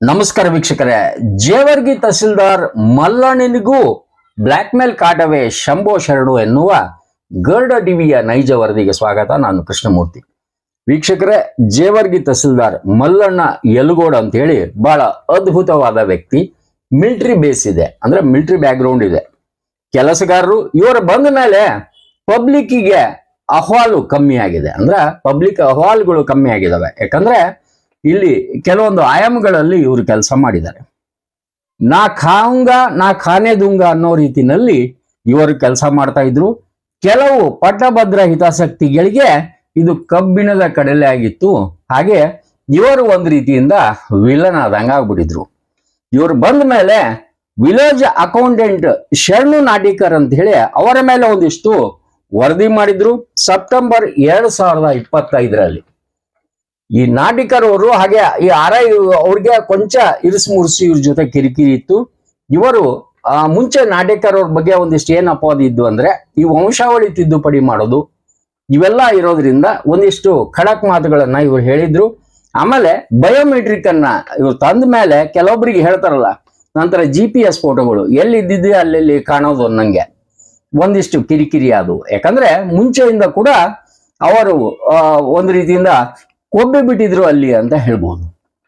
ನಮಸ್ಕಾರ ವೀಕ್ಷಕರೇ. ಜೇವರ್ಗಿ ತಹಸೀಲ್ದಾರ್ ಮಲ್ಲಣ್ಣನಿಗೂ ಬ್ಲ್ಯಾಕ್ ಮೇಲ್ ಕಾಟವೇ ಶಂಭೋ ಶರಣು ಎನ್ನುವ ಗರುಡ ಟಿವಿಯ ನೈಜ ವರದಿಗೆ ಸ್ವಾಗತ. ನಾನು ಕೃಷ್ಣಮೂರ್ತಿ. ವೀಕ್ಷಕರೇ, ಜೇವರ್ಗಿ ತಹಸೀಲ್ದಾರ್ ಮಲ್ಲಣ್ಣ ಯಲಗೋಡ ಅಂತ ಹೇಳಿ ಬಹಳ ಅದ್ಭುತವಾದ ವ್ಯಕ್ತಿ. ಮಿಲಿಟರಿ ಬೇಸ್ ಇದೆ, ಅಂದ್ರೆ ಮಿಲಿಟರಿ ಬ್ಯಾಕ್ ಗ್ರೌಂಡ್ ಇದೆ. ಕೆಲಸಗಾರರು ಇವರು ಬಂದ ಮೇಲೆ ಪಬ್ಲಿಕ್ಕಿಗೆ ಅಹವಾಲು ಕಮ್ಮಿ ಆಗಿದೆ, ಅಂದ್ರೆ ಪಬ್ಲಿಕ್ ಅಹವಾಲುಗಳು ಕಮ್ಮಿ ಆಗಿದಾವೆ. ಯಾಕಂದ್ರೆ ಇಲ್ಲಿ ಕೆಲವೊಂದು ಆಯಾಮಗಳಲ್ಲಿ ಇವರು ಕೆಲಸ ಮಾಡಿದ್ದಾರೆ. ನಾ ಖಾಂಗ ನಾ ಖಾನೆ ದುಂಗ ಅನ್ನೋ ರೀತಿನಲ್ಲಿ ಇವರು ಕೆಲಸ ಮಾಡ್ತಾ ಇದ್ರು. ಕೆಲವು ಪಟ್ಟಭದ್ರ ಹಿತಾಸಕ್ತಿಗಳಿಗೆ ಇದು ಕಬ್ಬಿಣದ ಕಡಲೆ ಆಗಿತ್ತು. ಹಾಗೆ ಇವರು ಒಂದು ರೀತಿಯಿಂದ ವಿಲನ್ ಆದಂಗ ಆಗ್ಬಿಟ್ಟಿದ್ರು. ಇವರು ಬಂದ ಮೇಲೆ ವಿಲೇಜ್ ಅಕೌಂಟೆಂಟ್ ಶರಣು ನಾಟಿಕರ್ ಅಂತ ಹೇಳಿ ಅವರ ಮೇಲೆ ಒಂದಿಷ್ಟು ವರದಿ ಮಾಡಿದ್ರು. ಸೆಪ್ಟೆಂಬರ್ 2025ರಲ್ಲಿ ಈ ನಾಟಿಕರ್ ಅವರು ಹಾಗೆ ಈ RI ಅವ್ರಿಗೆ ಕೊಂಚ ಇರಿಸು ಮುರಿಸಿ ಇವ್ರ ಜೊತೆ ಕಿರಿಕಿರಿ ಇತ್ತು. ಇವರು ಮುಂಚೆ ನಾಟಿಕರ್ ಅವ್ರ ಬಗ್ಗೆ ಒಂದಿಷ್ಟು ಏನ್ ಅಪವಾದ ಇದ್ದು ಅಂದ್ರೆ ಈ ವಂಶಾವಳಿ ತಿದ್ದುಪಡಿ ಮಾಡೋದು ಇವೆಲ್ಲ ಇರೋದ್ರಿಂದ ಒಂದಿಷ್ಟು ಖಡಕ್ ಮಾತುಗಳನ್ನ ಇವ್ರು ಹೇಳಿದ್ರು. ಆಮೇಲೆ ಬಯೋಮೆಟ್ರಿಕ್ ಅನ್ನ ಇವ್ರು ತಂದ ಮೇಲೆ ಕೆಲವೊಬ್ಬರಿಗೆ ಹೇಳ್ತಾರಲ್ಲ, ನಂತರ GPS ಫೋಟೋಗಳು ಎಲ್ಲಿದ್ದಿದೆ ಅಲ್ಲೆಲ್ಲಿ ಕಾಣೋದು ಅನ್ನಂಗೆ ಒಂದಿಷ್ಟು ಕಿರಿಕಿರಿ ಅದು. ಯಾಕಂದ್ರೆ ಮುಂಚೆಯಿಂದ ಕೂಡ ಅವರು ಒಂದು ರೀತಿಯಿಂದ ಕೊಬ್ಬೆ ಬಿಟ್ಟಿದ್ರು ಅಲ್ಲಿ ಅಂತ ಹೇಳ್ಬೋದು.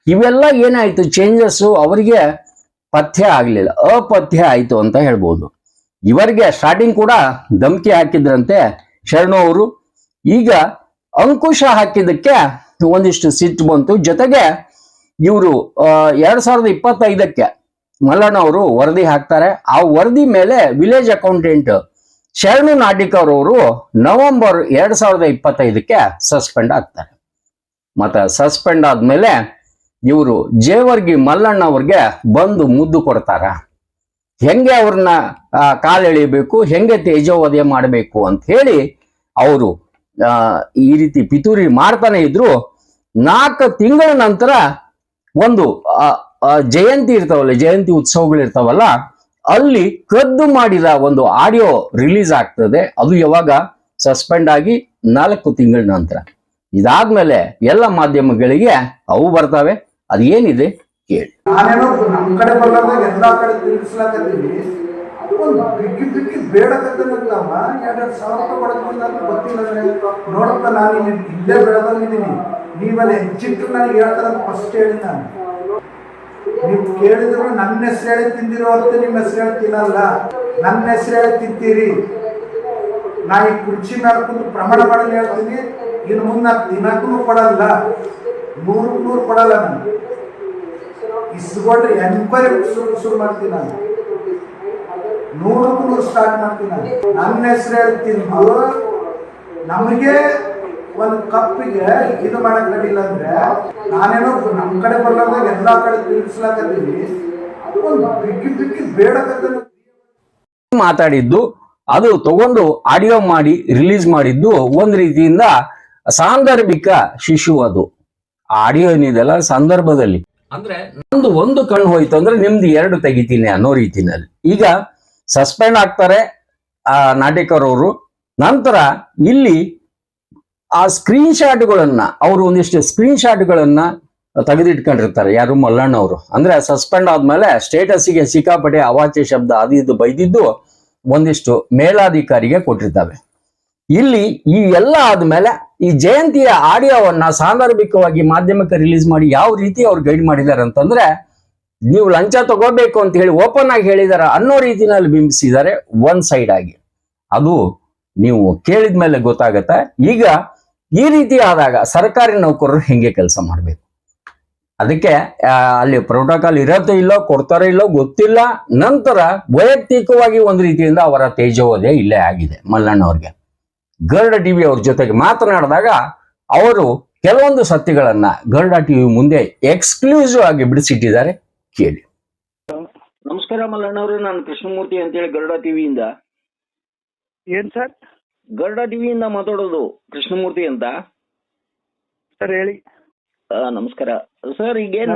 ಇವೆಲ್ಲ ಏನಾಯ್ತು, ಚೇಂಜಸ್ ಅವರಿಗೆ ಪಥ್ಯ ಆಗ್ಲಿಲ್ಲ, ಅಪಥ್ಯ ಆಯ್ತು ಅಂತ ಹೇಳ್ಬೋದು. ಇವರಿಗೆ ಸ್ಟಾರ್ಟಿಂಗ್ ಕೂಡ ಧಮಕಿ ಹಾಕಿದ್ರಂತೆ ಶರಣು ಅವರು. ಈಗ ಅಂಕುಶ ಹಾಕಿದ್ದಕ್ಕೆ ಒಂದಿಷ್ಟು ಸಿಟ್ಟು ಬಂತು. ಜೊತೆಗೆ ಇವರು 2025ಕ್ಕೆ ಮಲ್ಲಣ್ಣ ಅವರು ವರದಿ ಹಾಕ್ತಾರೆ. ಆ ವರದಿ ಮೇಲೆ ವಿಲೇಜ್ ಅಕೌಂಟೆಂಟ್ ಶರಣು ನಾಟಿಕರ್ ಅವರು ನವೆಂಬರ್ 2025ಕ್ಕೆ ಸಸ್ಪೆಂಡ್ ಆಗ್ತಾರೆ. ಮತ್ತೆ ಸಸ್ಪೆಂಡ್ ಆದ್ಮೇಲೆ ಇವರು ಜೇವರ್ಗಿ ಮಲ್ಲಣ್ಣ ಅವ್ರಿಗೆ ಬಂದು ಮುದ್ದು ಕೊಡ್ತಾರ. ಹೆಂಗೆ ಅವ್ರನ್ನ ಕಾಲೆಳಿಬೇಕು, ಹೆಂಗೆ ತೇಜೋವಧೆ ಮಾಡಬೇಕು ಅಂತ ಹೇಳಿ ಅವರು ಈ ರೀತಿ ಪಿತೂರಿ ಮಾಡ್ತಾನೆ ಇದ್ರು. 4 ತಿಂಗಳ ನಂತರ ಒಂದು ಜಯಂತಿ ಇರ್ತಾವಲ್ಲ, ಜಯಂತಿ ಉತ್ಸವಗಳು ಇರ್ತಾವಲ್ಲ, ಅಲ್ಲಿ ಕದ್ದು ಮಾಡಿದ ಒಂದು ಆಡಿಯೋ ರಿಲೀಸ್ ಆಗ್ತದೆ. ಅದು ಯಾವಾಗ ಸಸ್ಪೆಂಡ್ ಆಗಿ 4 ತಿಂಗಳ ನಂತರ. ಇದಾದ್ಮೇಲೆ ಎಲ್ಲ ಮಾಧ್ಯಮಗಳಿಗೆ ಅವು ಬರ್ತವೆ. ಅದೇನಿದೆ ಕೇಳಿ. ನಾನೇನೋ ನಮ್ ಕಡೆ ಬರ್ಲಾರ್ದಾಗ ಎಲ್ಲಾ ಕಡೆ ತಿಳ್ಸ್ಲಾಕತ್ತೀವಿ. ಒಂದು ಬಿಕ್ಕಿ ಬಿಕ್ಕಿ ಬೇಡಕತ್ತನಲ್ಲಮ್ಮ 2,000 ರೂಪಾಯಿ ಕೊಡೋದ್ರಿಂದ ಗೊತ್ತಿಲ್ಲ. ನೋಡಪ್ಪ, ನಾನು ಇಲ್ಲೇ ಬೆಳೆದಂಗಿದ್ದೀನಿ, ನೀವಲ್ಲಿ ಹೆಚ್ಚಿಟ್ಟು ನನಗೆ ಹೇಳ್ತಾರಂತ ಫಸ್ಟ್ ಹೇಳಿ. ನಾನು ನೀವು ಕೇಳಿದ್ರು ನನ್ನ ಹೆಸರು ಹೇಳಿ ತಿಂದಿರೋ ಹೊರತು ನಿಮ್ಮ ಹೆಸರು ಹೇಳಿ ತಿನ್ನಲ್ಲ. ನನ್ನ ಹೆಸರು ಹೇಳಿ ತಿಂತೀರಿ. ನಾ ಈ ಕುರ್ಚಿ ಮೇಲೆ ಕುಂತು ಪ್ರಮಾಣ ಮಾಡಲು ಹೇಳ್ತೀನಿ, ಇನ್ನು ಮುಂದೆ ದಿನಕ್ಕೂ ಕೊಡಲ್ಲ, 100 ಕೊಡಲ್ಲ. ನಾನು ಇಸ್ಕೊಂಡ್ರೆ ಎನ್ಕ್ವೈರಿ ಶುರು ಮಾಡ್ತೀನಿ. ನಾನು 100 ಸ್ಟಾರ್ಟ್ ಮಾಡ್ತೀನಿ. ನನ್ನ ಹೆಸರು ಹೇಳ್ತೀನಿ. ನಮಗೆ ಒಂದು ಕಪ್ಪಿಗೆ ಇದು ಮಾಡಕ್ ನಡಿಲ್ಲ ಅಂದ್ರೆ ನಾನೇನೋ ನಮ್ ಕಡೆ ಬರ್ಲಾರ್ದಾಗ ಎಲ್ಲಾ ಕಡೆ ತಿಳ್ಸ್ಲಾಕತ್ತೀವಿ. ಒಂದು ಬಿಕ್ಕಿ ಬಿಕ್ಕಿ ಬೇಡಕತ್ತ ಮಾತಾಡಿದ್ದು ಅದು ತಗೊಂಡು ಆಡಿಯೋ ಮಾಡಿ ರಿಲೀಸ್ ಮಾಡಿದ್ದು ಒಂದು ರೀತಿಯಿಂದ ಸಾಂದರ್ಭಿಕ ಶಿಶು. ಅದು ಆಡಿಯೋ ಏನಿದೆಲ್ಲ ಸಂದರ್ಭದಲ್ಲಿ ಅಂದ್ರೆ ನಂದು ಒಂದು ಕಣ್ಣು ಹೋಯ್ತು ಅಂದ್ರೆ ನಿಮ್ದು 2 ತೆಗಿತೀನಿ ಅನ್ನೋ ರೀತಿನಲ್ಲಿ. ಈಗ ಸಸ್ಪೆಂಡ್ ಆಗ್ತಾರೆ ಆ ನಾಟಿಕರ್ ಅವರು. ನಂತರ ಇಲ್ಲಿ ಆ ಸ್ಕ್ರೀನ್ ಶಾಟ್ಗಳನ್ನ ಅವರು ಒಂದಿಷ್ಟು ಸ್ಕ್ರೀನ್ ಶಾಟ್ಗಳನ್ನ ತೆಗೆದಿಟ್ಕೊಂಡಿರ್ತಾರೆ. ಯಾರು ಮಲ್ಲಣ್ಣ ಅವರು. ಅಂದ್ರೆ ಸಸ್ಪೆಂಡ್ ಆದ್ಮೇಲೆ ಸ್ಟೇಟಸ್ಗೆ ಸಿಕ್ಕಾಪಟ್ಟೆ ಅವಾಚ್ಯ ಶಬ್ದ ಅದು ಇದು ಬೈದಿದ್ದು ಒಂದಿಷ್ಟು ಮೇಲಾಧಿಕಾರಿಗೆ ಕೊಟ್ಟಿರ್ತವೆ. ಇಲ್ಲಿ ಈ ಎಲ್ಲ ಆದ್ಮೇಲೆ ಈ ಜಯಂತಿಯ ಆಡಿಯೋವನ್ನ ಸಾಂದರ್ಭಿಕವಾಗಿ ಮಾಧ್ಯಮಕ್ಕೆ ರಿಲೀಸ್ ಮಾಡಿ ಯಾವ ರೀತಿ ಅವ್ರು ಗೈಡ್ ಮಾಡಿದ್ದಾರೆ ಅಂತಂದ್ರೆ, ನೀವು ಲಂಚ ತಗೋಬೇಕು ಅಂತ ಹೇಳಿ ಓಪನ್ ಆಗಿ ಹೇಳಿದಾರ ಅನ್ನೋ ರೀತಿನಲ್ಲಿ ಬಿಂಬಿಸಿದ್ದಾರೆ ಒನ್ ಸೈಡ್ ಆಗಿ. ಅದು ನೀವು ಕೇಳಿದ ಮೇಲೆ ಗೊತ್ತಾಗತ್ತೆ. ಈಗ ಈ ರೀತಿ ಆದಾಗ ಸರ್ಕಾರಿ ನೌಕರರು ಹೆಂಗೆ ಕೆಲಸ ಮಾಡ್ಬೇಕು, ಅದಕ್ಕೆ ಅಲ್ಲಿ ಪ್ರೋಟೋಕಾಲ್ ಇರತ್ತೋ ಇಲ್ಲೋ, ಕೊಡ್ತಾರೋ ಇಲ್ಲೋ ಗೊತ್ತಿಲ್ಲ. ನಂತರ ವೈಯಕ್ತಿಕವಾಗಿ ಒಂದು ರೀತಿಯಿಂದ ಅವರ ತೇಜೋವಧೆ ಇಲ್ಲೇ ಆಗಿದೆ ಮಲ್ಲಣ್ಣ ಅವ್ರಿಗೆ. ಗರುಡ ಟಿವಿ ಅವ್ರ ಜೊತೆಗೆ ಮಾತನಾಡಿದಾಗ ಅವರು ಕೆಲವೊಂದು ಸತ್ಯಗಳನ್ನ ಗರುಡ ಟಿವಿ ಮುಂದೆ ಎಕ್ಸ್ಕ್ಲೂಸಿವ್ ಆಗಿ ಬಿಡಿಸಿಟ್ಟಿದ್ದಾರೆ, ಕೇಳಿ. ನಮಸ್ಕಾರ ಮಲ್ಲಣ್ಣ ಅವರು, ನಾನು ಕೃಷ್ಣಮೂರ್ತಿ ಅಂತೇಳಿ ಗರುಡ ಟಿವಿಯಿಂದ. ಏನ್ ಸರ್? ಗರುಡ ಟಿವಿಯಿಂದ ಮಾತಾಡೋದು, ಕೃಷ್ಣಮೂರ್ತಿ ಅಂತ ಸರ್. ಹೇಳಿ. ನಮಸ್ಕಾರ ಸರ್. ಈಗೇನ್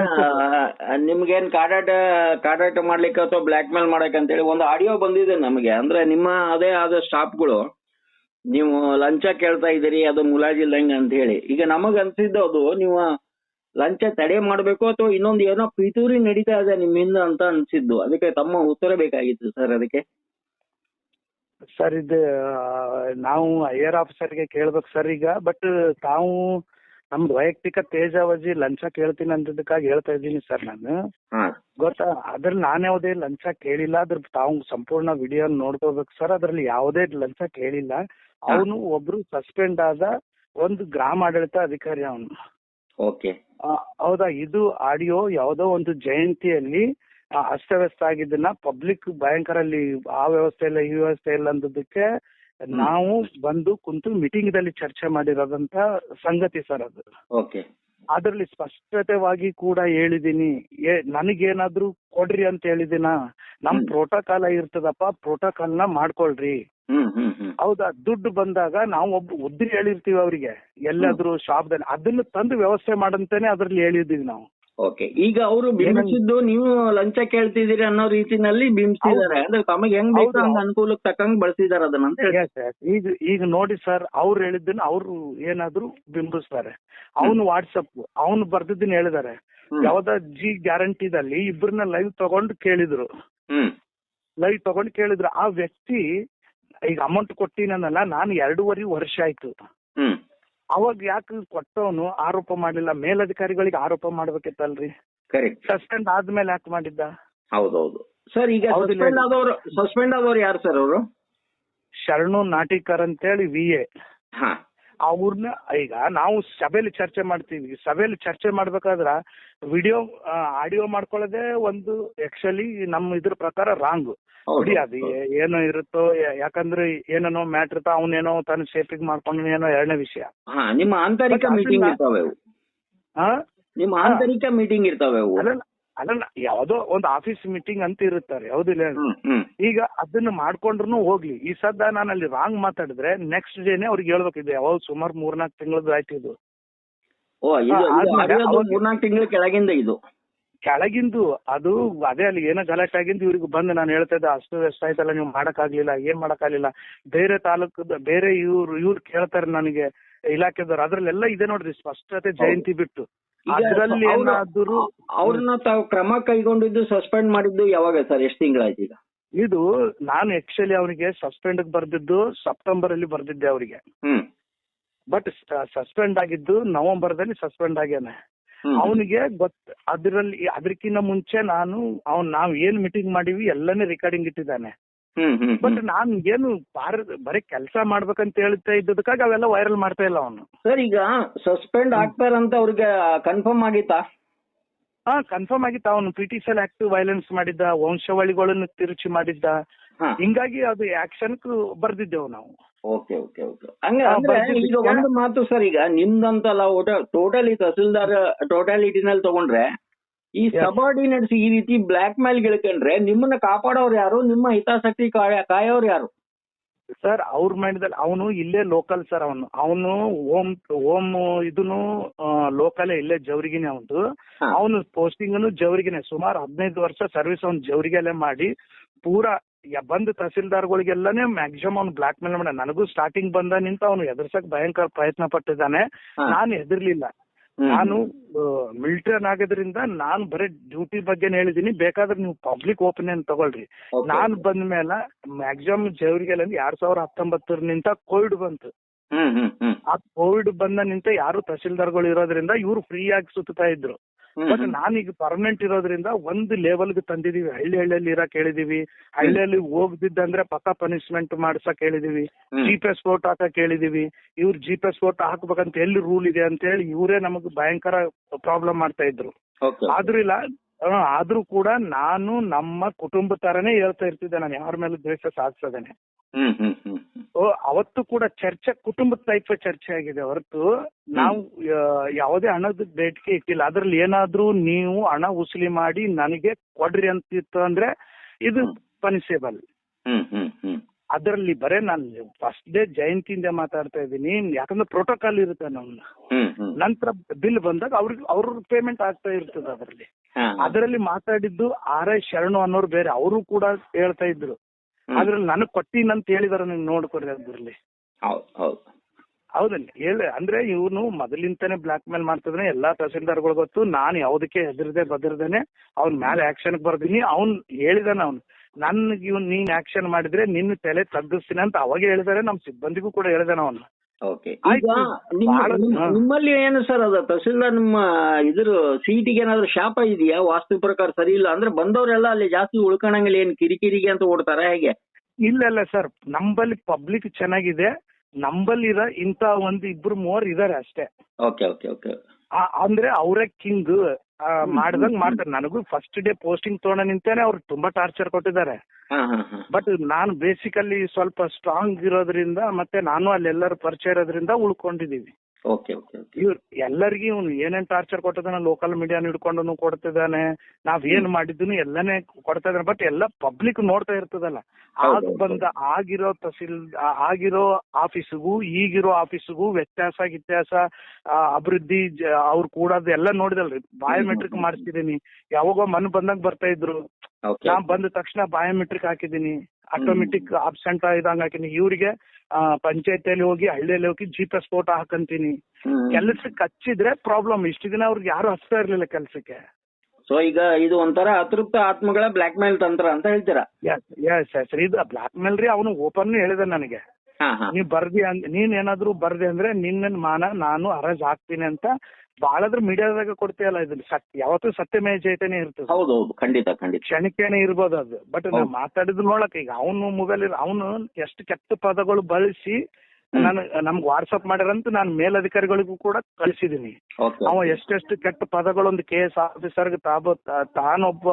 ನಿಮ್ಗೇನ್ ಕಾಡಾಟ ಮಾಡ್ಲಿಕ್ಕೆ ಅಥವಾ ಬ್ಲಾಕ್ ಮೇಲ್ ಮಾಡಕ್ ಅಂತೇಳಿ ಒಂದು ಆಡಿಯೋ ಬಂದಿದೆ ನಮಗೆ. ಅಂದ್ರೆ ನಿಮ್ಮ ಅದೇ ಆದ ಸ್ಟಾಫ್ಗಳು ನೀವು ಲಂಚ ಕೇಳ್ತಾ ಇದ್ದೀರಿ, ಅದು ಮುಲಾಜಿಲ್ದಂಗೆ ಅಂತ ಹೇಳಿ. ಈಗ ನಮಗ್ ಅನ್ಸಿದ್ದು ಅದು ನೀವು ಲಂಚ ತಡೆ ಮಾಡಬೇಕು ಅಥವಾ ಇನ್ನೊಂದು ಏನೋ ಪಿತೂರಿ ನಡೀತಾ ಇದೆ ನಿಮ್ಮಿಂದ ಅಂತ ಅನ್ಸಿದ್ದು, ಅದಕ್ಕೆ ತಮ್ಮ ಉತ್ತರ ಬೇಕಾಗಿತ್ತು ಸರ್ ಅದಕ್ಕೆ. ಸರ್ ಇದು ನಾವು ಐಆರ್ ಆಫೀಸರ್ಗೆ ಕೇಳ್ಬೇಕು ಸರ್ ಈಗ. ಬಟ್ ತಾವು ನಮ್ದು ವೈಯಕ್ತಿಕ ತೇಜಾವಜಿ ಲಂಚ ಕೇಳ್ತೀನಿ ಅಂದಿದ್ದಕ್ಕಾಗಿ ಹೇಳ್ತಾ ಇದ್ದೀನಿ ಸರ್ ನಾನು. ಗೊತ್ತಾ, ಅದ್ರಲ್ಲಿ ನಾನು ಯಾವುದೇ ಲಂಚ ಕೇಳಿಲ್ಲ. ಅದ್ರ ತಾವು ಸಂಪೂರ್ಣ ವಿಡಿಯೋ ನೋಡ್ಕೋಬೇಕು ಸರ್. ಅದ್ರಲ್ಲಿ ಯಾವುದೇ ಲಂಚ ಕೇಳಿಲ್ಲ. ಅವನು ಒಬ್ರು ಸಸ್ಪೆಂಡ್ ಆದ ಒಂದು ಗ್ರಾಮ ಆಡಳಿತ ಅಧಿಕಾರಿ ಅವನು. ಓಕೆ, ಹೌದಾ. ಇದು ಆಡಿಯೋ ಯಾವುದೋ ಒಂದು ಜಯಂತಿಯಲ್ಲಿ ಅಸ್ತವ್ಯಸ್ತ ಆಗಿದ್ದನ್ನ ಪಬ್ಲಿಕ್ ಭಯಂಕರ ಅಲ್ಲಿ ಆ ವ್ಯವಸ್ಥೆ ಇಲ್ಲ ಈ ವ್ಯವಸ್ಥೆ ಇಲ್ಲ ಅಂದದಕ್ಕೆ ನಾವು ಬಂದು ಕುಂತು ಮೀಟಿಂಗ್ ದಲ್ಲಿ ಚರ್ಚೆ ಮಾಡಿರೋದಂತ ಸಂಗತಿ ಸರ್ ಅದು. ಓಕೆ, ಅದ್ರಲ್ಲಿ ಸ್ಪಷ್ಟತೆವಾಗಿ ಕೂಡ ಹೇಳಿದೀನಿ, ನನಗೇನಾದ್ರೂ ಕೊಡ್ರಿ ಅಂತ ಹೇಳಿದಿನ. ನಮ್ ಪ್ರೋಟೋಕಾಲ್ ಇರ್ತದಪ್ಪ, ಪ್ರೋಟೋಕಾಲ್ ನ ಮಾಡ್ಕೊಳ್ರಿ. ಹೌದಾ. ದುಡ್ಡು ಬಂದಾಗ ನಾವು ಉದ್ರಿ ಹೇಳಿರ್ತೀವಿ ಅವ್ರಿಗೆ ಎಲ್ಲಾದ್ರೂ ಶಾಪ್ದಲ್ಲಿ, ಅದನ್ನ ತಂದು ವ್ಯವಸ್ಥೆ ಮಾಡಂತಾನೆ ಅದ್ರಲ್ಲಿ ಹೇಳಿದೀವಿ ನಾವು. ಓಕೆ, ಈಗ ಅವರು ಬಿಂಬಿಸಿದ್ದು ನೀವು ಲಂಚ ಕೇಳ್ತಿದ್ದೀರಿ ಅನ್ನೋ ರೀತಿನಲ್ಲಿ ಬಿಂಬಿಸಿದ್ದಾರೆ. ಅಂದ್ರೆ ತಮಗೆ ಹೆಂಗ್ ಬೇಕು ಹಂಗ ಅನುಕೂಲಕ್ಕೆ ತಕ್ಕಂಗ್ ಬಳಸಿದಾರೆ ಅದನ್ನ ಅಂತ ಹೇಳಿ. ಈಗ ನೋಡಿ ಸರ್, ಅವ್ರು ಹೇಳಿದ್ದನ್ನ ಅವ್ರು ಏನಾದ್ರು ಬಿಂಬಿಸ್ತಾರೆ. ಅವನು ವಾಟ್ಸಪ್ ಅವನು ಬರ್ದಿದ್ದನ್ನ ಹೇಳಿದಾರೆ. ಯಾವ್ದ ಜಿ ಗ್ಯಾರಂಟಿದಲ್ಲಿ ಇಬ್ಬರನ್ನ ಲೈವ್ ತಗೊಂಡು ಕೇಳಿದ್ರು. ಆ ವ್ಯಕ್ತಿ ಈಗ ಅಮೌಂಟ್ ಕೊಟ್ಟಿನಲ್ಲ, ನಾನು 2.5 ವರ್ಷ ಆಯ್ತು. ಅವಾಗ ಯಾಕೆ ಕೊಟ್ಟವನು ಆರೋಪ ಮಾಡಲಿಲ್ಲ? ಮೇಲಧಿಕಾರಿಗಳಿಗೆ ಆರೋಪ ಮಾಡ್ಬೇಕಿತ್ತಲ್ರಿ. ಸಸ್ಪೆಂಡ್ ಆದ್ಮೇಲೆ ಯಾಕೆ ಮಾಡಿದ್ದ? ಹೌದೌದು ಸರ್. ಈಗ ಸಸ್ಪೆಂಡ್ ಆದವ್ರು ಯಾರು ಸರ್? ಅವರು ಶರಣು ನಾಟಿಕರ್ ಅಂತೇಳಿ VA. ಅವ್ರನ್ನ ಈಗ ನಾವು ಸಭೆಯಲ್ಲಿ ಚರ್ಚೆ ಮಾಡ್ತೀವಿ. ಸಭೆಯಲ್ಲಿ ಚರ್ಚೆ ಮಾಡ್ಬೇಕಾದ್ರ ವಿಡಿಯೋ ಆಡಿಯೋ ಮಾಡ್ಕೊಳ್ಳೋದೇ ಒಂದು ಆಕ್ಚುಲಿ ನಮ್ಮ ಇದ್ರ ಪ್ರಕಾರ ರಾಂಗ್. ಅದು ಏನೋ ಇರುತ್ತೋ, ಯಾಕಂದ್ರೆ ಏನೇನೋ ಮ್ಯಾಟ್ರ್ ಇರ್ತಾವ, ಅವನೇನೋ ತನ್ನ ಸೇಫಿಗೆ ಮಾಡ್ಕೊಂಡು ಏನೋ ಎರಡನೇ ವಿಷಯ. ನಿಮ್ಮ ಆಂತರಿಕ ಮೀಟಿಂಗ್ ಇರ್ತಾವೆ, ನಿಮ್ಮ ಆಂತರಿಕ ಮೀಟಿಂಗ್ ಇರ್ತಾವೆ. ಅಲ್ಲ ಯಾವ್ದೋ ಒಂದು ಆಫೀಸ್ ಮೀಟಿಂಗ್ ಅಂತ ಇರುತ್ತಾರೆ, ಹೌದಿಲ್ಲ? ಈಗ ಅದನ್ನ ಮಾಡ್ಕೊಂಡ್ರು ಹೋಗ್ಲಿ. ಈ ಸದ್ದ ನಾನು ಅಲ್ಲಿ ರಾಂಗ್ ಮಾತಾಡಿದ್ರೆ ನೆಕ್ಸ್ಟ್ ಡೇನೆ ಅವ್ರಿಗೆ ಹೇಳ್ಬೇಕಿದೆ. ಯಾವಾಗ ಸುಮಾರು 3-4 ತಿಂಗಳದ್ದು ಆಯ್ತು ಇದು. 3-4 ತಿಂಗಳ ಕೆಳಗಿಂದ ಇದು ಕೆಳಗಿಂದು ಅದು. ಅದೇ ಅಲ್ಲಿ ಏನೋ ಗಲಾಟೆ ಆಗಿಂದು ಇವ್ರಿಗೆ ಬಂದು ನಾನು ಹೇಳ್ತಾ ಇದ್ದೆ, ಅಷ್ಟು ವ್ಯಸ್ತ ಆಯ್ತಲ್ಲ, ನೀವು ಮಾಡಕ್ಕಾಗ್ಲಿಲ್ಲ, ಏನ್ ಮಾಡಕ್ಕಾಗ್ಲಿಲ್ಲ. ಬೇರೆ ತಾಲೂಕದ ಬೇರೆ ಇವ್ರು ಕೇಳ್ತಾರೆ ನನಗೆ ಇಲಾಖೆದವ್ರು. ಅದ್ರಲ್ಲೆಲ್ಲ ಇದೆ ನೋಡ್ರಿ ಸ್ಪಷ್ಟತೆ, ಜಯಂತಿ ಬಿಟ್ಟು. ಅದ್ರಲ್ಲಿ ಏನಾದ್ರು ಅವ್ರನ್ನ ತಾವು ಕ್ರಮ ಕೈಗೊಂಡಿದ್ದು, ಸಸ್ಪೆಂಡ್ ಮಾಡಿದ್ದು ಯಾವಾಗ ಸರ್? ಎಷ್ಟು ತಿಂಗಳಾಯ್ತು ಈಗ? ಇದು ನಾನು ಆಕ್ಚುಲಿ ಅವನಿಗೆ ಸಸ್ಪೆಂಡ್ ಬರ್ದಿದ್ದು ಸೆಪ್ಟೆಂಬರ್ ಅಲ್ಲಿ ಬರ್ದಿದ್ದೆ ಅವರಿಗೆ. ಬಟ್ ಸಸ್ಪೆಂಡ್ ಆಗಿದ್ದು ನವೆಂಬರ್ದಲ್ಲಿ ಸಸ್ಪೆಂಡ್ ಆಗ್ಯಾನೆ. ಅವನಿಗೆ ಅದಕ್ಕಿಂತ ಮುಂಚೆ ನಾವ್ ಏನ್ ಮೀಟಿಂಗ್ ಮಾಡಿವಿ ಎಲ್ಲಾನೇ ರೆಕಾರ್ಡಿಂಗ್ ಇಟ್ಟಿದ್ದಾನೆ. ಬಟ್ ನಾನ್ ಏನು ಬರೀ ಕೆಲಸ ಮಾಡ್ಬೇಕಂತ ಹೇಳ್ತಾ ಇದ್ದದಕ್ಕಾಗಿ ಅವೆಲ್ಲ ವೈರಲ್ ಮಾಡ್ತಾ ಇಲ್ಲ ಅವನು. ಸರ್, ಈಗ ಸಸ್ಪೆಂಡ್ ಆಗ್ತಾರಂತ ಅವ್ರಿಗೆ ಕನ್ಫರ್ಮ್ ಆಗಿತ್ತಾ? ಕನ್ಫರ್ಮ್ ಆಗಿತ್ತ. ಅವನು PTCL ಆಕ್ಟ್ ವೈಲೆನ್ಸ್ ಮಾಡಿದ್ದ, ವಂಶಾವಳಿಗಳನ್ನು ತಿರುಚಿ ಮಾಡಿದ್ದ. ಹಿಂಗಾಗಿ ಅದು ಆಕ್ಷನ್ ಬರ್ದಿದ್ದೆವು ನಾವು. Okay okay okay. ಹಂಗಂದ್ರೆ ಈಗ ಒಂದು ಮಾತು ಸರ್, ಈಗ ನಿಮ್ದಂತಲ್ಲ ಟೋಟಾಲಿಟಿನಲ್ಲಿ ತಗೊಂಡ್ರೆ ಈ ಸಬಾರ್ಡಿನೇಟ್ಸ್ ಈ ರೀತಿ ಬ್ಲಾಕ್ ಮೇಲ್ ಗಿಳ್ಕೊಂಡ್ರೆ ನಿಮ್ಮನ್ನ ಕಾಪಾಡೋರು ಯಾರು? ನಿಮ್ಮ ಹಿತಾಸಕ್ತಿ ಕಾಯೋರು ಯಾರು ಸರ್? ಅವ್ರ ಮೈಂಡದಲ್ಲಿ ಅವನು ಇಲ್ಲೇ ಲೋಕಲ್ ಸರ್. ಅವನು ಓಮ್ ಇದನ್ನು ಲೋಕಲೇ, ಇಲ್ಲೇ ಜವರಿಗಿನೇ. ಅವನು ಪೋಸ್ಟಿಂಗ್ ಜವರಿಗಿನೇ. ಸುಮಾರು 15 ವರ್ಷ ಸರ್ವಿಸ್ ಅವ್ನು ಜವರಿಗೆಲ್ಲೇ ಮಾಡಿ ಪೂರಾ ಬಂದ್ ತಹಸೀಲ್ದಾರ್ಗಳಿಗೆಲ್ಲಾನೇ ಮ್ಯಾಕ್ಸಿಮಮ್ ಅವ್ನು ಬ್ಲಾಕ್ ಮೇಲ್ ಮಾಡ. ನನಗೂ ಸ್ಟಾರ್ಟಿಂಗ್ ಬಂದ ನಿಂತ ಅವನು ಎದುರ್ಸಕ್ ಭಯಂಕರ ಪ್ರಯತ್ನ ಪಟ್ಟಿದ್ದಾನೆ. ನಾನು ಹೆದರ್ಲಿಲ್ಲ. ನಾನು ಮಿಲಿಟರಿ ಆಗೋದ್ರಿಂದ ನಾನು ಬರೀ ಡ್ಯೂಟಿ ಬಗ್ಗೆ ಹೇಳಿದೀನಿ. ಬೇಕಾದ್ರೆ ನೀವು ಪಬ್ಲಿಕ್ ಒಪಿನಿಯನ್ ತಗೊಳ್ರಿ. ನಾನು ಬಂದ ಮೇಲೆ ಮ್ಯಾಕ್ಸಿಮಮ್ ಜವರಿಗೆಲ್ಲ 2019 ಕೋವಿಡ್ ಬಂತು. ಆ ಕೋವಿಡ್ ಬಂದ ನಿಂತ ಯಾರು ತಹಸೀಲ್ದಾರ್ಗಳು ಇರೋದ್ರಿಂದ ಇವ್ರು ಫ್ರೀ ಆಗಿ ಸುತ್ತಾ ಇದ್ರು. ಬಟ್ ನಾನೀಗ ಪರ್ಮನೆಂಟ್ ಇರೋದ್ರಿಂದ ಒಂದು ಲೆವೆಲ್ಗೆ ತಂದಿದೀವಿ. ಹಳ್ಳಿಯಲ್ಲಿ ಇರಕ್ ಹೇಳಿದೀವಿ. ಹಳ್ಳಿಯಲ್ಲಿ ಹೋಗ್ದಿದ್ದಂದ್ರೆ ಪಕ್ಕ ಪನಿಷ್ಮೆಂಟ್ ಮಾಡ್ಸಕ್ ಹೇಳಿದೀವಿ. GPS ಫೋಟೋ ಹಾಕಕ್ ಹೇಳಿದೀವಿ. ಇವ್ರು GPS ಫೋಟೋ ಹಾಕ್ಬೇಕಂತ ಎಲ್ಲಿ ರೂಲ್ ಇದೆ ಅಂತ ಹೇಳಿ ಇವರೇ ನಮಗ್ ಭಯಂಕರ ಪ್ರಾಬ್ಲಮ್ ಮಾಡ್ತಾ ಇದ್ರು. ಆದ್ರೂ ಕೂಡ ನಾನು ನಮ್ಮ ಕುಟುಂಬ ತರನೇ ಹೇಳ್ತಾ ಇರ್ತಿದ್ದೆ, ನಾನು ಯಾರ ಮೇಲೆ ದ್ವೇಷ ಸಾಧಿಸದೇನೆ. ಅವತ್ತು ಕೂಡ ಚರ್ಚೆ ಕುಟುಂಬದ ಟೈಪ್ ಚರ್ಚೆ ಆಗಿದೆ ಹೊರತು ನಾವು ಯಾವುದೇ ಹಣದ ಬೇಡಿಕೆ ಇಟ್ಟಿಲ್ಲ. ಅದ್ರಲ್ಲಿ ಏನಾದ್ರೂ ನೀವು ಹಣ ಉಸುಲಿ ಮಾಡಿ ನನಗೆ ಕೊಡ್ರಿ ಅಂತಿತ್ತು ಅಂದ್ರೆ ಇದು ಪನಿಷೇಬಲ್. ಅದರಲ್ಲಿ ಬರೇ ನಾನು ಫಸ್ಟ್ ಡೇ ಜಯಂತಿಯಿಂದ ಮಾತಾಡ್ತಾ ಇದ್ದೀನಿ. ಯಾಕಂದ್ರೆ ಪ್ರೋಟೋಕಾಲ್ ಇರುತ್ತೆ ನಮ್ದು. ನಂತರ ಬಿಲ್ ಬಂದಾಗ ಅವ್ರ ಪೇಮೆಂಟ್ ಆಗ್ತಾ ಇರ್ತದೆ. ಅದರಲ್ಲಿ ಮಾತಾಡಿದ್ದು RI ಶರಣು ಅನ್ನೋರು ಬೇರೆ, ಅವರು ಕೂಡ ಹೇಳ್ತಾ ಇದ್ರು. ಅದ್ರಲ್ಲಿ ನನಗ್ ಕೊಟ್ಟಿನಂತ ಹೇಳಿದಾರೆ, ನೀವು ನೋಡ್ಕೊಡ್ರಿ. ಅದ್ರಲ್ಲಿ ಹೌದಲ್ಲ ಹೇಳಿ ಅಂದ್ರೆ ಇವನು ಮೊದಲಿಂತಾನೆ ಬ್ಲಾಕ್ ಮೇಲ್ ಮಾಡ್ತಿದ್ರೆ ಎಲ್ಲಾ ತಹಸೀಲ್ದಾರ್ಗಳು ಗೊತ್ತು. ನಾನು ಯಾವ್ದಕ್ಕೆ ಬದಿರ್ದೇನೆ ಅವ್ನ ಮೇಲೆ ಆಕ್ಷನ್ ಬರ್ದೀನಿ. ಅವ್ನ್ ಹೇಳಿದಾನ ಅವ್ನು ನನ್ಗೆ ನೀನ್ ಆಕ್ಷನ್ ಮಾಡಿದ್ರೆ ನಿನ್ನ ತಲೆ ತಗ್ಗಿಸ್ತೀನಿ ಅಂತ ಅವಾಗ ಹೇಳಿದಾರೆ. ನಮ್ ಸಿಬ್ಬಂದಿಗೂ ಕೂಡ ಹೇಳಿದಾನ ಅವನು. ಓಕೆ. ಈಗ ನಿಮ್ಮಲ್ಲಿ ಏನು ಸರ್ ಅದ ತಹಸೀಲ್ದಾರ್ ನಿಮ್ಮ ಇದ್ರ ಸೀಟಿಗೆ ಏನಾದ್ರು ಶಾಪ ಇದೆಯಾ? ವಾಸ್ತು ಪ್ರಕಾರ ಸರಿ ಇಲ್ಲ ಅಂದ್ರೆ ಬಂದವರೆಲ್ಲ ಅಲ್ಲಿ ಜಾಸ್ತಿ ಉಳ್ಕೊಳಂಗಿಲ್ಲ, ಏನ್ ಕಿರಿಕಿರಿಗೆ ಅಂತ ಓಡ್ತಾರ ಹೇಗೆ? ಇಲ್ಲ ಸರ್, ನಂಬಲ್ಲಿ ಪಬ್ಲಿಕ್ ಚೆನ್ನಾಗಿದೆ. ನಂಬಲ್ಲಿ ಇಂತ ಒಂದು ಇಬ್ರು ಮೂವರು ಇದಾರೆ ಅಷ್ಟೇ. Okay okay okay. ಅಂದ್ರೆ ಅವರೇ ಕಿಂಗ್ ಮಾಡ್ದಂಗ್ ಮಾಡ್ತಾರೆ. ನನಗೂ ಫಸ್ಟ್ ಡೇ ಪೋಸ್ಟಿಂಗ್ ತೊಗೊಂಡ ನಿಂತೇನೆ ಅವ್ರು ತುಂಬಾ ಟಾರ್ಚರ್ ಕೊಟ್ಟಿದ್ದಾರೆ. ಬಟ್ ನಾನು ಬೇಸಿಕಲಿ ಸ್ವಲ್ಪ ಸ್ಟ್ರಾಂಗ್ ಇರೋದ್ರಿಂದ ಮತ್ತೆ ನಾನು ಅಲ್ಲಿ ಎಲ್ಲರೂ ಪರಿಚಯ ಇರೋದ್ರಿಂದ ಉಳ್ಕೊಂಡಿದೀವಿ. Okay okay okay. ಇವ್ರು ಎಲ್ಲರಿಗೂ ಇವ್ನು ಏನೇನ್ ಟಾರ್ಚರ್ ಕೊಟ್ಟಿದ್ದಾನೆ, ಲೋಕಲ್ ಮೀಡಿಯಾನ ಹಿಡ್ಕೊಂಡು ಕೊಡ್ತಿದ್ದಾನೆ, ನಾವ್ ಏನ್ ಮಾಡಿದ್ನು ಎಲ್ಲಾನೇ ಕೊಡ್ತಾ ಇದ್ದಾನೆ. ಬಟ್ ಎಲ್ಲ ಪಬ್ಲಿಕ್ ನೋಡ್ತಾ ಇರ್ತದಲ್ಲ. ಆಗಿರೋ ಆಫೀಸಿಗೂ ಈಗಿರೋ ಆಫೀಸಿಗೂ ವ್ಯತ್ಯಾಸ ಅಭಿವೃದ್ಧಿ ಅವ್ರು ಕೂಡೋದು ಎಲ್ಲ ನೋಡಿದಲ್ರಿ. ಬಯೋಮೆಟ್ರಿಕ್ ಮಾಡಿಸ್ತಿದೀನಿ. ಯಾವಾಗೋ ಮನ್ ಬಂದಾಗ ಬರ್ತಾ ಇದ್ರು, ನಾ ಬಂದ ತಕ್ಷಣ ಬಯೋಮೆಟ್ರಿಕ್ ಹಾಕಿದೀನಿ. ಆಟೋಮೆಟಿಕ್ ಅಬ್ಸೆಂಟ್ ಇದಂಗ ಹಾಕಿನಿ. ಇವ್ರಿಗೆ ಪಂಚಾಯತಿಯಲ್ಲಿ ಹೋಗಿ ಹಳ್ಳಿಯಲ್ಲಿ ಹೋಗಿ GPS ಫೋಟೋ ಹಾಕಂತೀನಿ. ಕೆಲ್ಸಕ್ಕೆ ಹಚ್ಚಿದ್ರೆ ಪ್ರಾಬ್ಲಮ್. ಇಷ್ಟು ದಿನ ಅವ್ರಿಗೆ ಯಾರು ಹಚ್ತಾ ಇರ್ಲಿಲ್ಲ ಕೆಲ್ಸಕ್ಕೆ. ಸೊ ಈಗ ಇದು ಒಂಥರ ಅತೃಪ್ತ ಆತ್ಮಗಳ ಬ್ಲಾಕ್ ಮೇಲ್ ತಂತ್ರ ಅಂತ ಹೇಳ್ತೀರಾ? ಎಸ್ ಇದು ಬ್ಲಾಕ್ ಮೇಲ್ ರೀ. ಅವನು ಓಪನ್ ಹೇಳಿದ ನನಗೆ, ನೀವ್ ನೀನ್ ಏನಾದ್ರು ಬರ್ದಿ ಅಂದ್ರೆ ನಿನ್ನ ಮಾನ ನಾನು ಅರೆಸ್ಟ್ ಹಾಕ್ತೀನಿ ಅಂತ. ಬಾಳದ್ರ ಮೀಡಿಯಾದಾಗ ಕೊಡ್ತೀಯಲ್ಲ, ಇದನ್ನ ಯಾವತ್ತೂ ಸತ್ಯಮೇವ ಜಯತೆನೇ ಇರ್ತದೆ. ಹೌದೌದು, ಖಂಡಿತ ಖಂಡಿತ. ಕ್ಷಣಿಕೇನೆ ಇರ್ಬೋದು ಅದು. ಬಟ್ ನಾವು ಮಾತಾಡಿದ್ ನೋಡಕ್ ಈಗ ಅವನು ಮೊಬೈಲ್ ಅವನು ಎಷ್ಟು ಕೆಟ್ಟ ಪದಗಳು ಬಳಸಿ ನಮ್ಗೆ ವಾಟ್ಸಪ್ ಮಾಡಿರಂತ ನಾನು ಮೇಲಧಿಕಾರಿಗಳಿಗೂ ಕೂಡ ಕಳಿಸಿದೀನಿ. ಅವ ಎಷ್ಟೆಷ್ಟು ಕೆಟ್ಟ ಪದಗಳು ಒಂದು KS ಆಫೀಸರ್ಗೆ ತಾನೊಬ್ಬ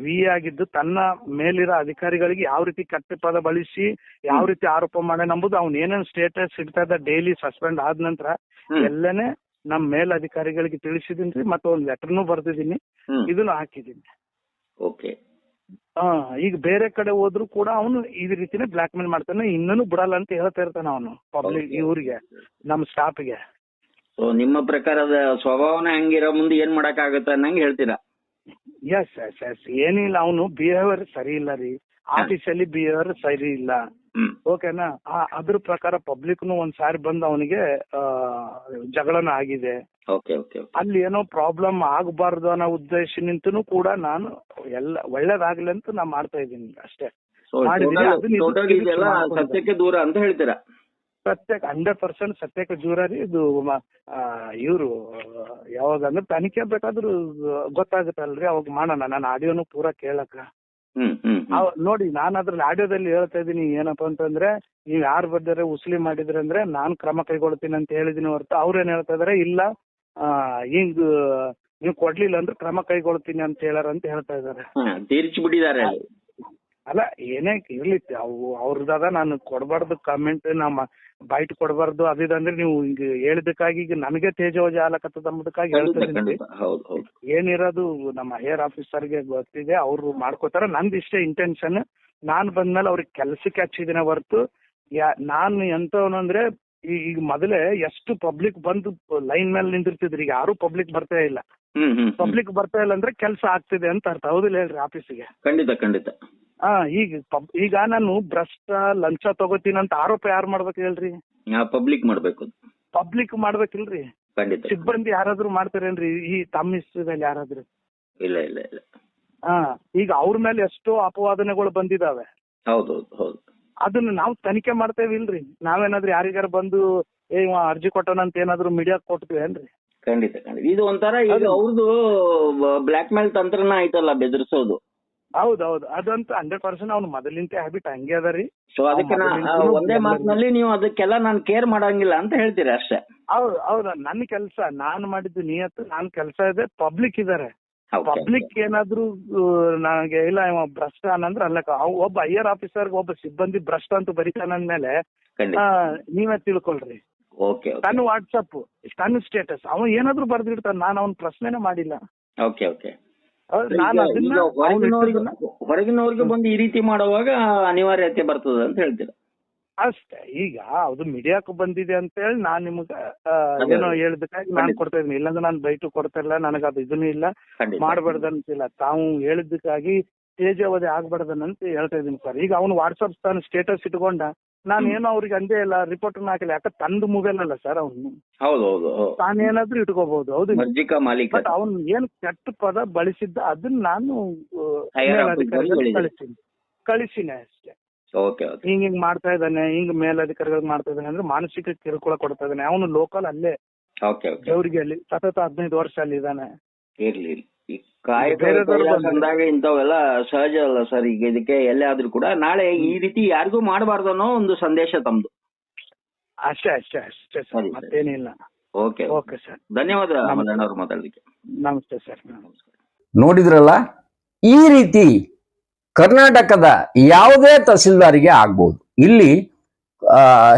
VA ಆಗಿದ್ದು ತನ್ನ ಮೇಲಿರೋ ಅಧಿಕಾರಿಗಳಿಗೆ ಯಾವ ರೀತಿ ಕೆಟ್ಟ ಪದ ಬಳಸಿ ಯಾವ ರೀತಿ ಆರೋಪ ಮಾಡಿ ನಂಬುದು ಅವ್ನ ಏನೇನ್ ಸ್ಟೇಟಸ್ ಇಡ್ತಾ ಇದ್ದ ಡೈಲಿ ಸಸ್ಪೆಂಡ್ ಆದ ನಂತರ ಎಲ್ಲನೇ ನಮ್ ಮೇಲಧಿಕಾರಿಗಳಿಗೆ ತಿಳಿಸಿದೀನಿ. ಮತ್ತೆ ಒಂದ್ ಲೆಟರ್ನು ಬರ್ದಿದ್ದೀನಿ, ಇದನ್ನು ಹಾಕಿದೀನಿ. ಓಕೆ. ಈಗ ಬೇರೆ ಕಡೆ ಹೋದ್ರು ಕೂಡ ಅವನು ಈ ರೀತಿನೇ ಬ್ಲಾಕ್ ಮೇಲ್ ಮಾಡ್ತಾನೆ. ಇನ್ನೂ ಬಿಡಲ್ಲ ಅಂತ ಹೇಳ್ತಾ ಇರ್ತಾನೆ ಅವನು ಪಬ್ಲಿಕ್ ಇವ್ರಿಗೆ, ನಮ್ ಸ್ಟಾಫ್ಗೆ. ಸೊ ನಿಮ್ಮ ಪ್ರಕಾರದ ಸ್ವಭಾವನೆ ಹಂಗಿರೋ ಮುಂದೆ ಏನ್ ಮಾಡಕ್ ಆಗುತ್ತೆ ಅನ್ನಂಗೆ ಹೇಳ್ತೀರಾ? ಎಸ್ ಏನಿಲ್ಲ, ಅವನು ಬಿಹೇವಿಯರ್ ಸರಿ ಇಲ್ಲ ರೀ. ಆಫೀಸಲ್ಲಿ ಬಿಹೇವಿಯರ್ ಸರಿ ಇಲ್ಲ. ಓಕೆನಾ? ಅದ್ರ ಪ್ರಕಾರ ಪಬ್ಲಿಕ್ನು ಒಂದ್ ಸಾರಿ ಬಂದು ಅವನಿಗೆ ಜಗಳನ ಆಗಿದೆ. ಅಲ್ಲಿ ಏನೋ ಪ್ರಾಬ್ಲಮ್ ಆಗಬಾರ್ದು ಅನ್ನೋ ಉದ್ದೇಶನಿಂತನೂ ಕೂಡ ನಾನು ಎಲ್ಲ ಒಳ್ಳೇದಾಗ್ಲಿ ಅಂತ ನಾ ಮಾಡ್ತಾ ಇದ್ದೀನಿ ಅಷ್ಟೇ. ಸತ್ಯಕ್ಕೆ ದೂರ ಅಂತ ಹೇಳ್ತೀರಾ? ಸತ್ಯಕ್ಕೆ 100% ಸತ್ಯಕ್ಕೆ ದೂರ ರೀ. ಇದು ಇವ್ರು ಯಾವಾಗಂದ್ರೆ ತನಿಖೆ ಬೇಕಾದ್ರೂ ಗೊತ್ತಾಗುತ್ತಲ್ರಿ, ಅವಾಗ ಮಾಡೋಣ. ನಾನು ಆಡಿಯೋನು ಪೂರಾ ಕೇಳಕ ನೋಡಿ. ನಾನು ಅದ್ರಲ್ಲಿ ಆಡಿಯೋದಲ್ಲಿ ಹೇಳ್ತಾ ಇದ್ದೀನಿ ಏನಪ್ಪಾ ಅಂತಂದ್ರೆ, ನೀವ್ ಯಾರು ಬರ್ದಾರೆ ಉಸ್ಲಿ ಮಾಡಿದ್ರೆ ಅಂದ್ರೆ ನಾನ್ ಕ್ರಮ ಕೈಗೊಳ್ತೀನಿ ಅಂತ ಹೇಳಿದೀನಿ ಹೊರತು ಅವ್ರೇನ್ ಹೇಳ್ತಾ ಇದಾರೆ ಇಲ್ಲ ಹಿಂಗ್ ನೀವ್ ಕೊಡ್ಲಿಲ್ಲ ಅಂದ್ರೆ ಕ್ರಮ ಕೈಗೊಳ್ತೀನಿ ಅಂತ ಹೇಳಾರ ಅಂತ ಹೇಳ್ತಾ ಇದಾರೆ. ತೀರ್ಚಿಬಿಟ್ಟಿದ್ದಾರೆ. ಅಲ್ಲ ಏನೇ ಇರ್ಲಿ, ಅವ್ರದಾಗ ನಾನು ಕೊಡಬಾರ್ದು ಕಾಮೆಂಟ್, ನಮ್ಮ ಬೈಟ್ ಕೊಡಬಾರ್ದು ಅದಿದಂದ್ರೆ ನೀವು ಹಿಂಗ ಹೇಳಿದಕ್ಕಾಗಿ ಈಗ ನನಗೆ ತೇಜೋಜ ಆಲಕತ್ತದ ಅಂಬದಕ್ಕಾಗಿ ಹೇಳ್ತಾ ಇದ್ದೀನಿ. ಏನಿರೋದು ನಮ್ಮ ಹೇರ್ ಆಫೀಸರ್ಗೆ ಗೊತ್ತಿದೆ, ಅವ್ರು ಮಾಡ್ಕೋತಾರ. ನಂದು ಇಷ್ಟೇ ಇಂಟೆನ್ಷನ್. ನಾನ್ ಬಂದ್ಮೇಲೆ ಅವ್ರಿಗೆ ಕೆಲ್ಸಕ್ಕೆ ಹಚ್ಚಿದಿನ ಹೊರತು ನಾನು ಎಂತವನು ಅಂದ್ರೆ ಈಗ ಮೊದಲೇ ಎಷ್ಟು ಪಬ್ಲಿಕ್ ಬಂದು ಲೈನ್ ಮೇಲೆ ನಿಂತಿರ್ತಿದ್ರಿ, ಈಗ ಯಾರು ಪಬ್ಲಿಕ್ ಬರ್ತಾ ಇಲ್ಲ. ಪಬ್ಲಿಕ್ ಬರ್ತಾ ಇಲ್ಲ ಅಂದ್ರೆ ಕೆಲಸ ಆಗ್ತಿದೆ ಅಂತ ಅರ್ಥ. ಹೌದಿಲ್ಲ ಹೇಳ್ರಿ? ಆಫೀಸಿಗೆ ಖಂಡಿತ. ಈಗ ನಾನು ಭ್ರಷ್ಟ ಲಂಚ ತಗೋತೀನಿ ಅಂತ ಆರೋಪ ಯಾರು ಮಾಡ್ಬೇಕು ಹೇಳ್ರಿ? ಪಬ್ಲಿಕ್ ಮಾಡ್ಬೇಕು. ಪಬ್ಲಿಕ್ ಮಾಡ್ಬೇಕಿಲ್ರಿ? ಸಿಬ್ಬಂದಿ ಯಾರಾದ್ರೂ ಮಾಡ್ತಾರೇನ್ರಿ ಈ ತಮ್ಮ ಇಷ್ಟದಲ್ಲಿ ಯಾರಾದ್ರೂ? ಇಲ್ಲ. ಈಗ ಅವ್ರ ಮೇಲೆ ಎಷ್ಟೋ ಅಪವಾದನೆಗಳು ಬಂದಿದಾವೆ. ಹೌದು. ಅದನ್ನ ನಾವು ತನಿಖೆ ಮಾಡ್ತೇವೆ ಇಲ್ರಿ? ನಾವೇನಾದ್ರೂ ಯಾರಿಗಾರ ಬಂದು ಅರ್ಜಿ ಕೊಟ್ಟನಂತ ಏನಾದ್ರು ಮೀಡಿಯಾಕ್ ಕೊಡ್ತೀವೇನ್ರಿ? ಖಂಡಿತ. ಇದು ಒಂಥರ ಈಗ ಅವ್ರದ್ದು ಬ್ಲಾಕ್ ಮೇಲ್ ತಂತ್ರನ ಆಯ್ತಲ್ಲ, ಬೆದರ್ಸೋದು. ಹೌದು. ಅದಂತ 100% ಅವ್ನು ಮೊದಲಿಂದ ಹ್ಯಾಬಿಟ್ ಹಂಗೆ ಅದ ರೀ. ಸೊ ಅದಕ್ಕೆ ಒಂದೇ ಮಾತಿನಲ್ಲಿ ನೀವು ಅದಕ್ಕೆಲ್ಲ ನಾನು ಕೇರ್ ಮಾಡಂಗಿಲ್ಲ ಅಂತ ಹೇಳ್ತೀರಾ ಅಷ್ಟೇ? ಹೌದು. ನನ್ನ ಕೆಲಸ ನಾನು ಮಾಡಿದ್ದು ನಿಯತ್ತು, ನಾನ್ ಕೆಲಸ ಇದೆ. ಪಬ್ಲಿಕ್ ಇದಾರೆ. ಪಬ್ಲಿಕ್ ಏನಾದ್ರು ನನಗೆ ಇಲ್ಲ ಇವ ಭ್ರಷ್ಟ ಅನ್ನಂದ್ರೆ ಅಲ್ಲ. ಒಬ್ಬ ಹೈಯರ್ ಆಫೀಸರ್ ಒಬ್ಬ ಸಿಬ್ಬಂದಿ ಭ್ರಷ್ಟ ಅಂತ ಬರೀತಾನಂದ್ಮೇಲೆ ನೀವೇ ತಿಳ್ಕೊಳ್ರಿ. ತನ್ನ ವಾಟ್ಸಪ್, ತನ್ನ ಸ್ಟೇಟಸ್ ಅವ ಏನಾದ್ರು ಬರ್ದಿಡ್ತಾನ. ನಾನು ಅವನ್ ಪ್ರಶ್ನೆನೇ ಮಾಡಿಲ್ಲ. ಹೊರಗಿನವ್ರಿಗೆ ಬಂದು ಈ ರೀತಿ ಮಾಡುವಾಗ ಅನಿವಾರ್ಯತೆ ಬರ್ತದೆ ಅಂತ ಹೇಳ್ತೀರಾ? ಅಷ್ಟೇ. ಈಗ ಅದು ಮೀಡಿಯಾಕ್ ಬಂದಿದೆ ಅಂತ ಹೇಳಿ ನಾನ್ ನಿಮ್ಗ ಏನೋ ಹೇಳಿದಕ್ಕಾಗಿ ನಾನ್ ಕೊಡ್ತಾ ಇದೀನಿ. ಇಲ್ಲಾಂದ್ರೆ ನಾನು ಬೈಟು ಕೊಡ್ತಾ ಇಲ್ಲ, ನನಗ ಅದು ಇದನ್ನು ಇಲ್ಲ, ಮಾಡ್ಬಾರ್ದಂತಿಲ್ಲ. ತಾವು ಹೇಳಿದ್ದಕ್ಕಾಗಿ ತೇಜಾವಧಿ ಆಗ್ಬಾರ್ದನ್ನಂತ ಹೇಳ್ತಾ ಇದೀನಿ ಸರ್. ಈಗ ಅವ್ನು ವಾಟ್ಸಪ್ ತಾನು ಸ್ಟೇಟಸ್ ಇಟ್ಕೊಂಡ, ನಾನು ಏನೋ ಅವ್ರಿಗೆ ಅಂದೇ ಇಲ್ಲ, ರಿಪೋರ್ಟ್ ಹಾಕಿಲ್ಲ. ಯಾಕೆ ತಂದು ಮೊಬೈಲ್ ಅಲ್ಲ ಸರ್ ಅವನು, ಹೌದೌದು ತಾನೇನಾದ್ರೂ ಇಟ್ಕೋಬಹುದು. ಹೌದು, ಮರ್ಜಿಕಾ ಮಾಲೀಕ. ಬಟ್ ಅವ್ನು ಏನ್ ಕೆಟ್ಟ ಪದ ಬಳಸಿದ್ದ ಅದನ್ನ ನಾನು Higher ಮೇಲಧಿಕಾರಿಗಳಿಗೆ officer ಕಳಿಸಿನಿ ಅಷ್ಟೇ. Okay okay. ಹಿಂಗ್ ಮಾಡ್ತಾ ಇದ್ದಾನೆ, ಹಿಂಗ್ ಮೇಲಧಿಕಾರಿಗಳಿಗೆ ಮಾಡ್ತಾ ಇದ್ದಾನೆ ಅಂದ್ರೆ ಮಾನಸಿಕ ಕಿರುಕುಳ ಕೊಡ್ತಾ ಇದ್ದಾನೆ. ಅವನು ಲೋಕಲ್ ಅಲ್ಲೇ ಓಕೆ ಓಕೆ. ಜವರಿಗೆ ಅಲ್ಲಿ ಸತತ 15 ವರ್ಷ ಅಲ್ಲಿ ಇದ್ದಾನೆ. ಇರ್ಲಿ ಈ ಅಂದಾಗ ಇಂಥವೆಲ್ಲ ಸಹಜ ಅಲ್ಲ ಸರ್. ಈಗ ಇದಕ್ಕೆ ಎಲ್ಲೇ ಆದ್ರೂ ಕೂಡ ನಾಳೆ ಈ ರೀತಿ ಯಾರಿಗೂ ಮಾಡಬಾರ್ದು ಅನ್ನೋ ಒಂದು ಸಂದೇಶ ತಮ್ದು. ಅಷ್ಟೇ ಅಷ್ಟೇ ಅಷ್ಟೇ ಸರ್, ಮತ್ತೇನಿಲ್ಲ. ಓಕೆ ಓಕೆ ಸರ್, ಧನ್ಯವಾದ ಮಲ್ಲಣ್ಣ ಅವ್ರು ಮಾತಾಡಲಿಕ್ಕೆ. ನಮಸ್ತೆ ಸರ್. ನೋಡಿದ್ರಲ್ಲ, ಈ ರೀತಿ ಕರ್ನಾಟಕದ ಯಾವುದೇ ತಹಸೀಲ್ದಾರಿಗೆ ಆಗ್ಬೋದು. ಇಲ್ಲಿ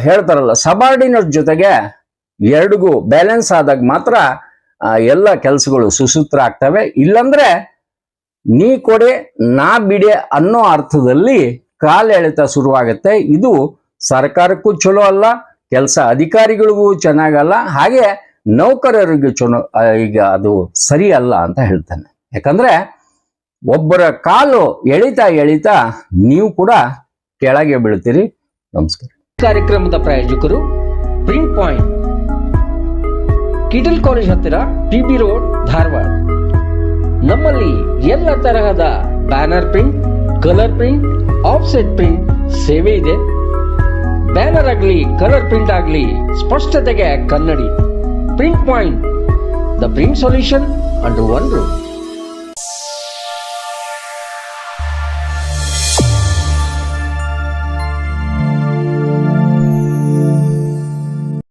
ಹೇಳ್ತಾರಲ್ಲ, ಸಬಾರ್ಡಿನೇಟ್ ಜೊತೆಗೆ ಎರಡಿಗೂ ಬ್ಯಾಲೆನ್ಸ್ ಆದಾಗ ಮಾತ್ರ ಎಲ್ಲ ಕೆಲಸಗಳು ಸುಸೂತ್ರ ಆಗ್ತವೆ. ಇಲ್ಲಂದ್ರೆ ನೀ ಕೊಡೆ ನಾ ಬಿಡೆ ಅನ್ನೋ ಅರ್ಥದಲ್ಲಿ ಕಾಲೆಳೆತ ಶುರುವಾಗತ್ತೆ. ಇದು ಸರ್ಕಾರಕ್ಕೂ ಚಲೋ ಅಲ್ಲ, ಕೆಲಸ ಅಧಿಕಾರಿಗಳಿಗೂ ಚೆನ್ನಾಗಲ್ಲ, ಹಾಗೆ ನೌಕರರಿಗೂ ಚಲೋ ಈಗ ಅದು ಸರಿ ಅಲ್ಲ ಅಂತ ಹೇಳ್ತಾನೆ. ಯಾಕಂದ್ರೆ ಒಬ್ಬರ ಕಾಲು ಎಳಿತಾ ಎಳಿತಾ ನೀವು ಕೂಡ ಕೆಳಗೆ ಬೀಳ್ತೀರಿ. ನಮಸ್ಕಾರ. ಕಾರ್ಯಕ್ರಮದ ಪ್ರಾಯೋಜಕರು ಪ್ರಿಂಟ್ ಪಾಯಿಂಟ್, ಕಿಟಲ್ ಕಾಲೇಜ್ ಹತ್ತಿರ, ಟಿಬಿ ರೋಡ್, ಧಾರವಾಡ. ನಮ್ಮಲ್ಲಿ ಎಲ್ಲ ತರಹದ banner print, colour print, offset print ಸೇವೆ ಇದೆ. ಬ್ಯಾನರ್ ಆಗಲಿ ಕಲರ್ ಪ್ರಿಂಟ್ ಆಗಲಿ ಸ್ಪಷ್ಟತೆಗೆ ಕನ್ನಡಿ. Print point, the print solution under one roof.